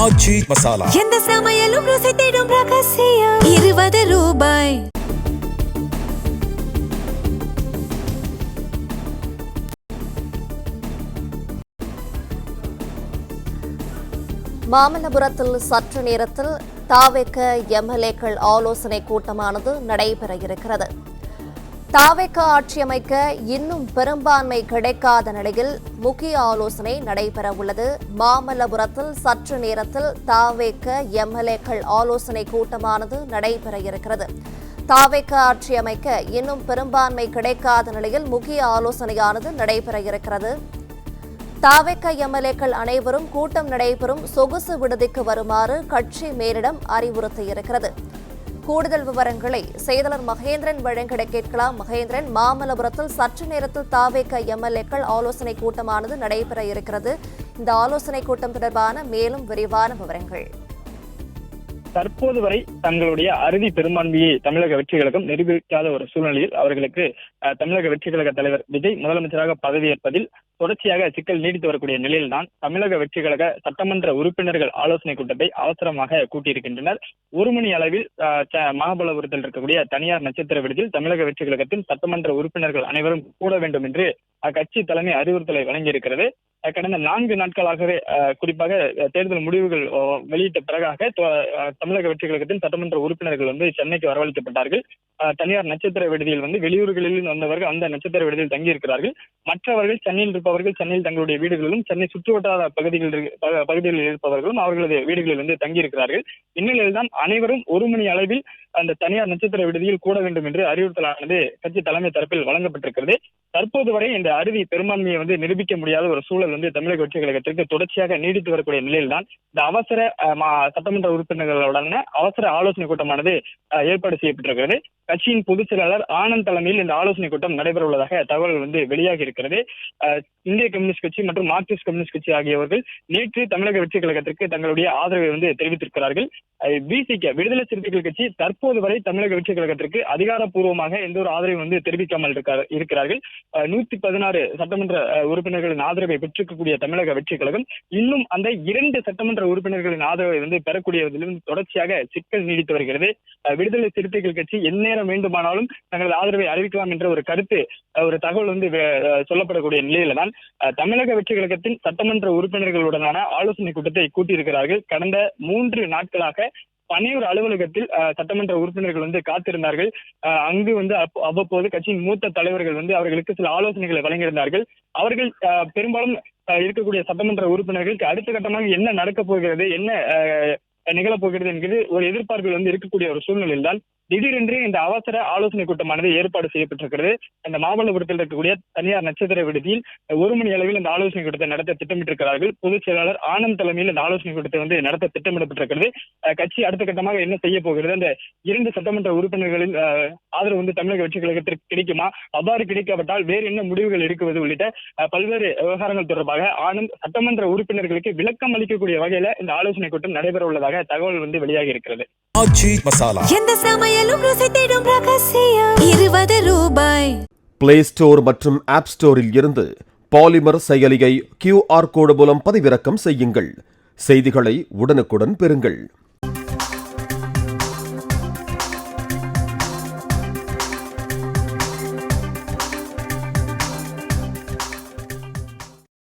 ஆச்சி மசாலா எந்த சமையலும் ருசி தேடும் ரகசியம் ₹20. மாமல்லபுரத்தில் சற்று நேரத்தில் தாவேக எம்எல்ஏக்கள் ஆலோசனை கூட்டமானது நடைபெற இருக்கிறது. தாவேக ஆட்சி அமைக்க இன்னும் பெரும்பான்மை கிடைக்காத நிலையில் முக்கிய ஆலோசனை நடைபெற உள்ளது. மாமல்லபுரத்தில் சற்று நேரத்தில் தாவேக எம்எல்ஏக்கள் ஆலோசனை கூட்டமானது நடைபெற இருக்கிறது. தாவேக ஆட்சி அமைக்க இன்னும் பெரும்பான்மை கிடைக்காத நிலையில் முக்கிய ஆலோசனையானது நடைபெற இருக்கிறது. தாவேக எம்எல்ஏக்கள் அனைவரும் கூட்டம் நடைபெறும் சொகுசு விடுதிக்கு வருமாறு கட்சி மேலிடம் அறிவுறுத்தியிருக்கிறது. கூடுதல் விவரங்களை செய்தியாளர் மகேந்திரன் வழங்கிட கேட்கலாம். மகேந்திரன், மாமல்லபுரத்தில் சற்று நேரத்தில் தாவேக எம்எல்ஏக்கள் ஆலோசனை கூட்டமானது நடைபெற இருக்கிறது. இந்த ஆலோசனை கூட்டம் தொடர்பான மேலும் விரிவான விவரங்கள். தற்போது வரை தங்களுடைய அறுதி பெரும்பான்மையை தமிழக வெற்றிக் கழகம் நிரூபிக்காத ஒரு சூழ்நிலையில் அவர்களுக்கு தமிழக வெற்றிக் கழக தலைவர் விஜய் முதலமைச்சராக பதவியேற்பதில் தொடர்ச்சியாக சிக்கல் நீடித்து வரக்கூடிய நிலையில்தான் தமிழக வெற்றிக் கழக சட்டமன்ற உறுப்பினர்கள் ஆலோசனை கூட்டத்தை அவசரமாக கூட்டியிருக்கின்றனர். 1 மணி அளவில் மகாபலிபுரத்தில் இருக்கக்கூடிய தனியார் நட்சத்திர விடுதியில் தமிழக வெற்றிக் கழகத்தின் சட்டமன்ற உறுப்பினர்கள் அனைவரும் கூட வேண்டும் என்று அக்கட்சி தலைமை அறிவுறுத்தலை வழங்கியிருக்கிறது. கடந்த 4 நாட்களாகவே குறிப்பாக தேர்தல் முடிவுகள் வெளியிட்ட பிறகாக தமிழக வெற்றிக் கழகத்தின் சட்டமன்ற உறுப்பினர்கள் சென்னைக்கு வரவழைக்கப்பட்டார்கள். தனியார் நட்சத்திர விடுதியில் வெளியூர்களில் வந்தவர்கள் அந்த நட்சத்திர விடுதியில் தங்கியிருக்கிறார்கள். மற்றவர்கள் சென்னையில் இருப்பவர்கள் சென்னையில் தங்களுடைய வீடுகளிலும் சென்னை சுற்றுவட்டார பகுதிகளில் இருப்பவர்களும் அவர்களது வீடுகளில் தங்கியிருக்கிறார்கள். இந்நிலையில்தான் அனைவரும் 1 மணி அளவில் அந்த தனியார் நட்சத்திர விடுதியில் கூட வேண்டும் என்று அறிவுறுத்தலானது கட்சி தலைமை தரப்பில் வழங்கப்பட்டிருக்கிறது. தற்போது வரை இந்த அறுதி பெரும்பான்மையை நிரூபிக்க முடியாத ஒரு சூழல் தமிழக வெற்றிக் கழகத்திற்கு தொடர்ச்சியாக நீடித்து வரக்கூடிய நிலையில்தான் இந்த அவசர சட்டமன்ற உறுப்பினர்களுடன அவசர ஆலோசனை கூட்டமானது ஏற்பாடு செய்யப்பட்டிருக்கிறது. கட்சியின் பொதுச் செயலாளர் ஆனந்த் தலைமையில் இந்த ஆலோசனை கூட்டம் நடைபெற உள்ளதாக தகவல்கள் வெளியாகி இருக்கிறது. இந்திய கம்யூனிஸ்ட் கட்சி மற்றும் மார்க்சிஸ்ட் கம்யூனிஸ்ட் கட்சி ஆகியவர்கள் நேற்று தமிழக வெற்றிக் கழகத்திற்கு தங்களுடைய ஆதரவை தெரிவித்திருக்கிறார்கள். விசிக விடுதலை சிறுத்தைகள் கட்சி தற்போது வரை தமிழக வெற்றிக் கழகத்திற்கு அதிகாரப்பூர்வமாக எந்த ஒரு ஆதரவை தெரிவிக்காமல் இருக்கிறார்கள். 116 சட்டமன்ற உறுப்பினர்களின் ஆதரவை பெற்றிருக்கக்கூடிய தமிழக வெற்றிக் கழகம் இன்னும் அந்த 2 சட்டமன்ற உறுப்பினர்களின் ஆதரவை பெறக்கூடியதிலும் தொடர்ச்சியாக சிக்கல் நீடித்து வருகிறது. விடுதலை சிறுத்தைகள் கட்சி எந்நேரம் வேண்டுமானாலும் தங்களது ஆதரவை அறிவிக்கலாம் என்ற ஒரு கருத்து ஒரு தகவல் சொல்லப்படக்கூடிய நிலையில தான் தமிழக வெற்றிக் கழகத்தின் சட்டமன்ற உறுப்பினர்களுடனான ஆலோசனை கூட்டத்தை கூட்டியிருக்கிறார்கள். கடந்த 3 நாட்களாக பனையூர் அலுவலகத்தில் சட்டமன்ற உறுப்பினர்கள் காத்திருந்தார்கள். அங்கு அவ்வப்போது கட்சியின் மூத்த தலைவர்கள் அவர்களுக்கு சில ஆலோசனைகளை வழங்கியிருந்தார்கள். அவர்கள் பெரும்பாலும் இருக்கக்கூடிய சட்டமன்ற உறுப்பினர்களுக்கு அடுத்த கட்டமாக என்ன நடக்கப் போகிறது, என்ன நிகழப்போகிறது என்கிறது ஒரு எதிர்பார்ப்புகள் இருக்கக்கூடிய ஒரு சூழ்நிலையில் தான் திடீரென்று இந்த அவசர ஆலோசனை கூட்டமானது ஏற்பாடு செய்யப்பட்டிருக்கிறது. இந்த மாமல்லபுரத்தில் இருக்கக்கூடிய தனியார் நட்சத்திர விடுதியில் 1 மணி அளவில் இந்த ஆலோசனை கூட்டத்தை நடத்த திட்டமிட்டிருக்கிறார்கள். பொதுச் செயலாளர் ஆனந்த் தலைமையில் இந்த ஆலோசனை கூட்டத்தை நடத்த திட்டமிடப்பட்டிருக்கிறது. கட்சி அடுத்த கட்டமாக என்ன செய்ய போகிறது, அந்த 2 சட்டமன்ற உறுப்பினர்களின் ஆதரவு தமிழக வெற்றிக் கழகத்திற்கு கிடைக்குமா, அவ்வாறு கிடைக்காவிட்டால் வேறு என்ன முடிவுகள் எடுக்குவது உள்ளிட்ட பல்வேறு விவகாரங்கள் தொடர்பாக ஆனந்த் சட்டமன்ற உறுப்பினர்களுக்கு விளக்கம் அளிக்கக்கூடிய வகையில இந்த ஆலோசனை கூட்டம் நடைபெற உள்ளதாக தகவல் வெளியாகி இருக்கிறது. ஆச்சி மசாலா எந்த சமையலும் ருசி தேடும் ரகசியம் ₹20. பிளே ஸ்டோர் மற்றும் ஆப் ஸ்டோரில் இருந்து பாலிமர் செயலியை QR கோடு மூலம் பதிவிறக்கம் செய்யுங்கள். செய்திகளை உடனுக்குடன் பெறுங்கள்.